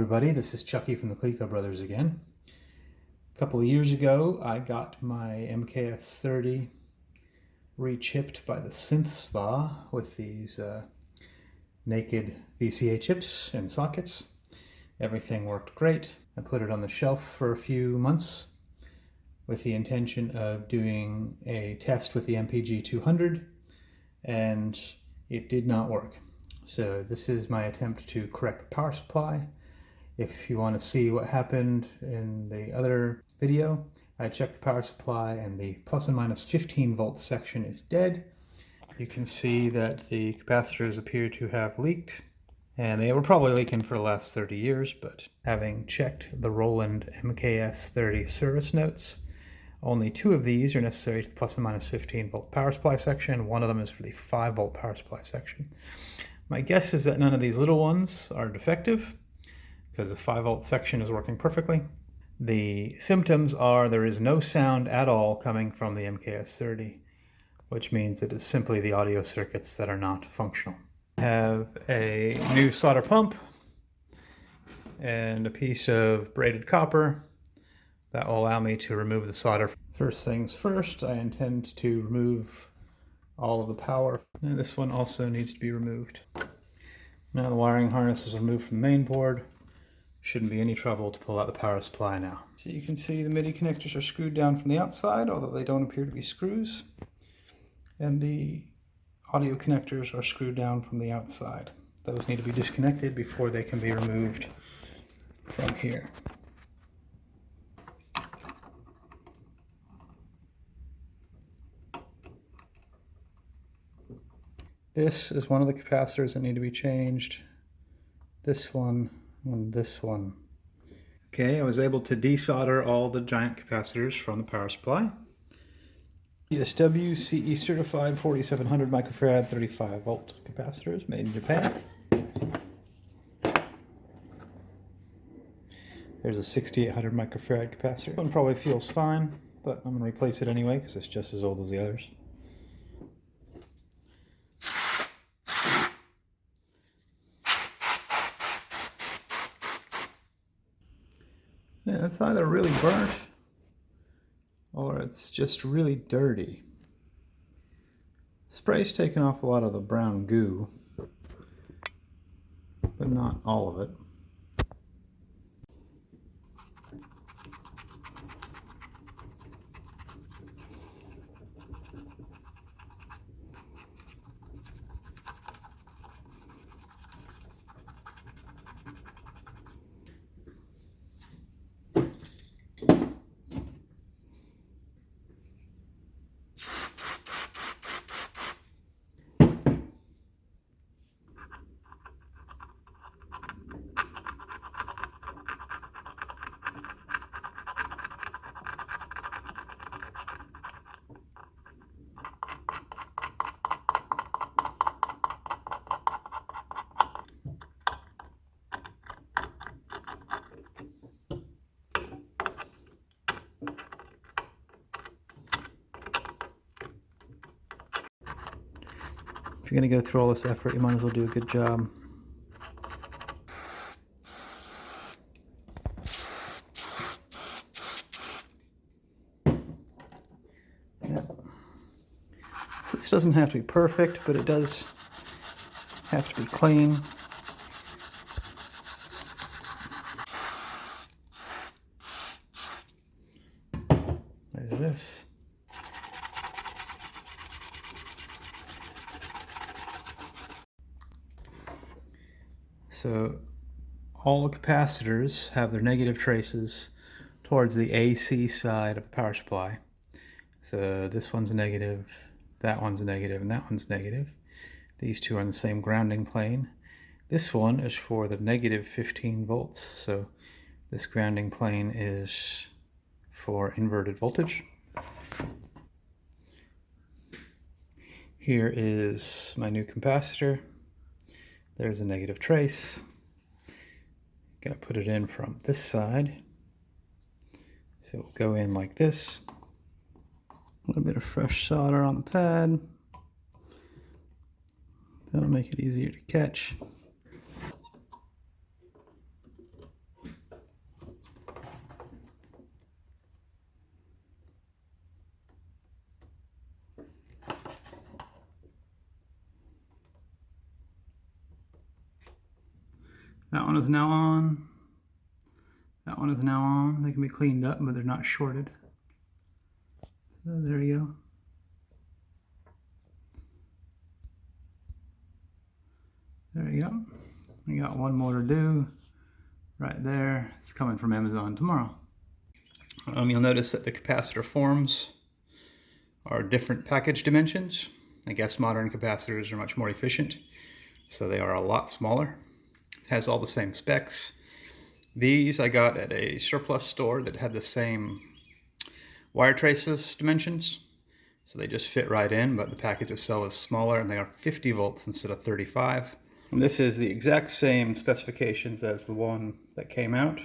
everybody, this is Chucky from the Clico Brothers again. A couple of years ago I got my MKS30 re-chipped by the Synth Spa with these naked VCA chips and sockets. Everything worked great. I put it on the shelf for a few months with the intention of doing a test with the MPG200, and it did not work. So this is my attempt to correct the power supply. If you want to see what happened in the other video, I checked the power supply and the plus and minus 15 volt section is dead. You can see that the capacitors appear to have leaked, and they were probably leaking for the last 30 years, but having checked the Roland MKS30 service notes, only 2 of these are necessary to the plus and minus 15 volt power supply section. One of them is for the 5 volt power supply section. My guess is that none of these little ones are defective because the 5 volt section is working perfectly. The symptoms are there is no sound at all coming from the MKS30, which means it is simply the audio circuits that are not functional. I have a new solder pump and a piece of braided copper that will allow me to remove the solder. First things first, I intend to remove all of the power. And this one also needs to be removed. Now the wiring harness is removed from the main board. Shouldn't be any trouble to pull out the power supply now. So you can see the MIDI connectors are screwed down from the outside, although they don't appear to be screws. And the audio connectors are screwed down from the outside. Those need to be disconnected before they can be removed from here. This is one of the capacitors that need to be changed. This one and this one. Okay, I was able to desolder all the giant capacitors from the power supply. ESW CE certified 4700 microfarad 35 volt capacitors made in Japan. There's a 6800 microfarad capacitor. This one probably feels fine, but I'm going to replace it anyway because it's just as old as the others. Yeah, it's either really burnt or it's just really dirty. Spray's taken off a lot of the brown goo, but not all of it. If you're going to go through all this effort, you might as well do a good job. Yeah. This doesn't have to be perfect, but it does have to be clean. There's this. So all the capacitors have their negative traces towards the AC side of the power supply. So this one's a negative, that one's a negative, and that one's negative. These two are on the same grounding plane. This one is for the negative 15 volts, so this grounding plane is for inverted voltage. Here is my new capacitor. There's a negative trace. Gonna put it in from this side. So it'll go in like this. A little bit of fresh solder on the pad. That'll make it easier to catch. That one is now on. That one is now on. They can be cleaned up, but they're not shorted. So there you go. There you go. We got one more to do right there. It's coming from Amazon tomorrow. You'll notice that the capacitor forms are different package dimensions. I guess modern capacitors are much more efficient, so they are a lot smaller. It has all the same specs. These I got at a surplus store that had the same wire traces dimensions, so they just fit right in, but the package itself is smaller, and they are 50 volts instead of 35. And this is the exact same specifications as the one that came out.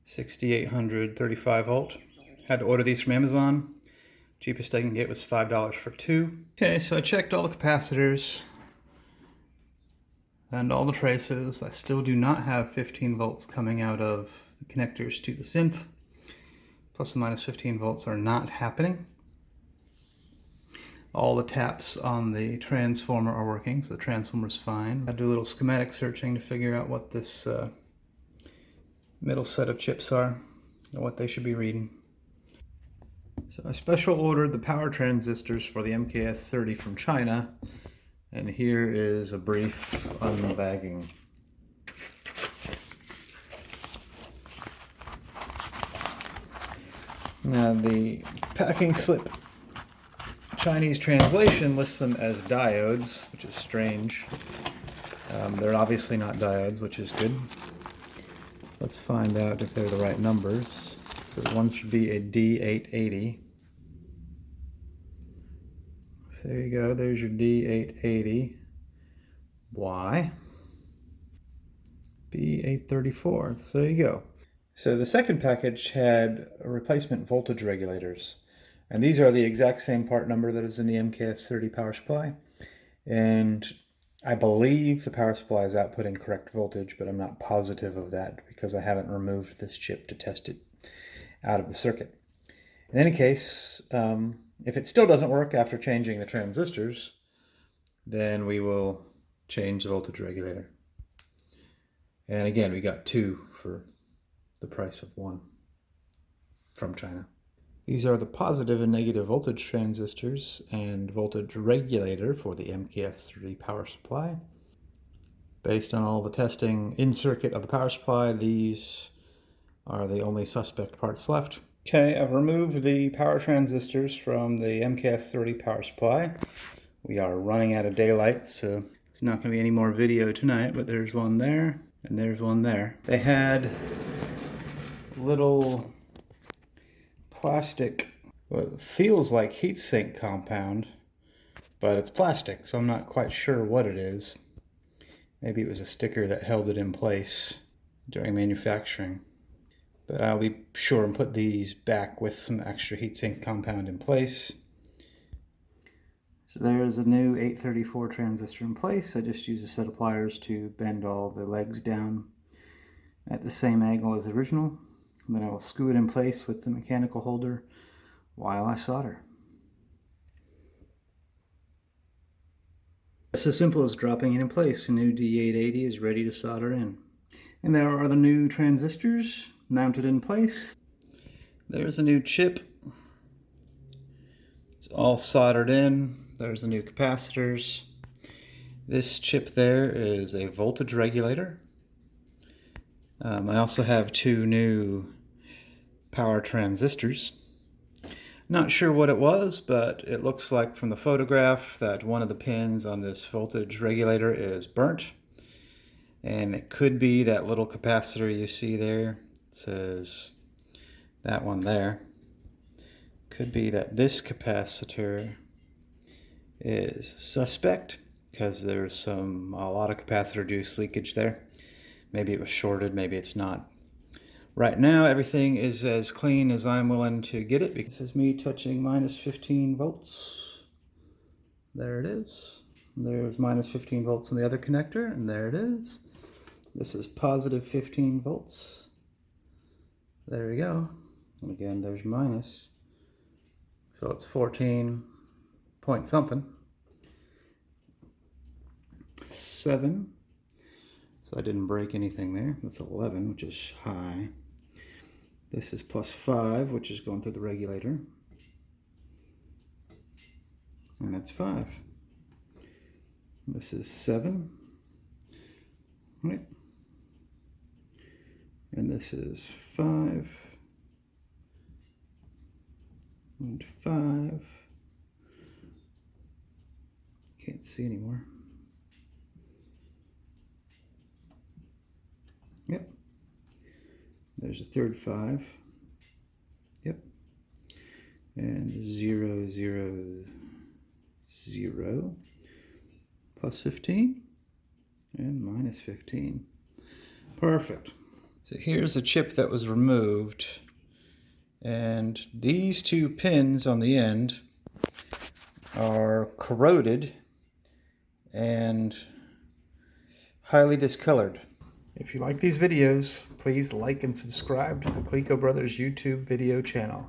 6800 35 volt. Had to order these from Amazon. Cheapest I can get was $5 for 2. Okay, so I checked all the capacitors and all the traces. I still do not have 15 volts coming out of the connectors to the synth. Plus and minus 15 volts are not happening. All the taps on the transformer are working, so the transformer's fine. I do a little schematic searching to figure out what this middle set of chips are and what they should be reading. So I special ordered the power transistors for the MKS30 from China, and here is a brief unbagging. Now the packing slip Chinese translation lists them as diodes, which is strange. They're obviously not diodes, which is good. Let's find out if they're the right numbers. So one should be a D880. So there you go, there's your D880. Y. B834, so there you go. So the second package had replacement voltage regulators. And these are the exact same part number that is in the MKS30 power supply. And I believe the power supply is outputting correct voltage, but I'm not positive of that because I haven't removed this chip to test it out of the circuit. In any case, if it still doesn't work after changing the transistors, then we will change the voltage regulator. And again, we got 2 for the price of 1 from China. These are the positive and negative voltage transistors and voltage regulator for the MKS30 power supply. Based on all the testing in circuit of the power supply, these are the only suspect parts left. Okay, I've removed the power transistors from the MKS30 power supply. We are running out of daylight, so there's not going to be any more video tonight, but there's one there, and there's one there. They had little plastic, what feels like heatsink compound, but it's plastic, so I'm not quite sure what it is. Maybe it was a sticker that held it in place during manufacturing. But I'll be sure and put these back with some extra heatsink compound in place. So there's a new 834 transistor in place. I just used a set of pliers to bend all the legs down at the same angle as the original. And then I will screw it in place with the mechanical holder while I solder. It's as simple as dropping it in place. The new D880 is ready to solder in. And there are the new transistors mounted in place. There's a new chip. It's all soldered in. There's the new capacitors. This chip there is a voltage regulator. I also have 2 new power transistors. Not sure what it was, but it looks like from the photograph that one of the pins on this voltage regulator is burnt. And it could be that little capacitor you see there. It says that one there. Could be that this capacitor is suspect because there's a lot of capacitor juice leakage there. Maybe it was shorted, maybe it's not. Right now, everything is as clean as I'm willing to get it because this is me touching minus 15 volts. There it is. There's minus 15 volts in the other connector, and there it is. This is positive 15 volts. There we go. And again, there's minus. So it's 14 point something. 7. So So I didn't break anything there. That's 11, which is high. This is +5, which is going through the regulator. And that's 5. This is 7. Right. And this is 5. And 5. Can't see anymore. Yep. There's a third 5. Yep. And 0, 0, 0. +15 and -15. Perfect. So here's a chip that was removed, and these two pins on the end are corroded and highly discolored. If you like these videos, please like and subscribe to the Cleco Brothers YouTube video channel.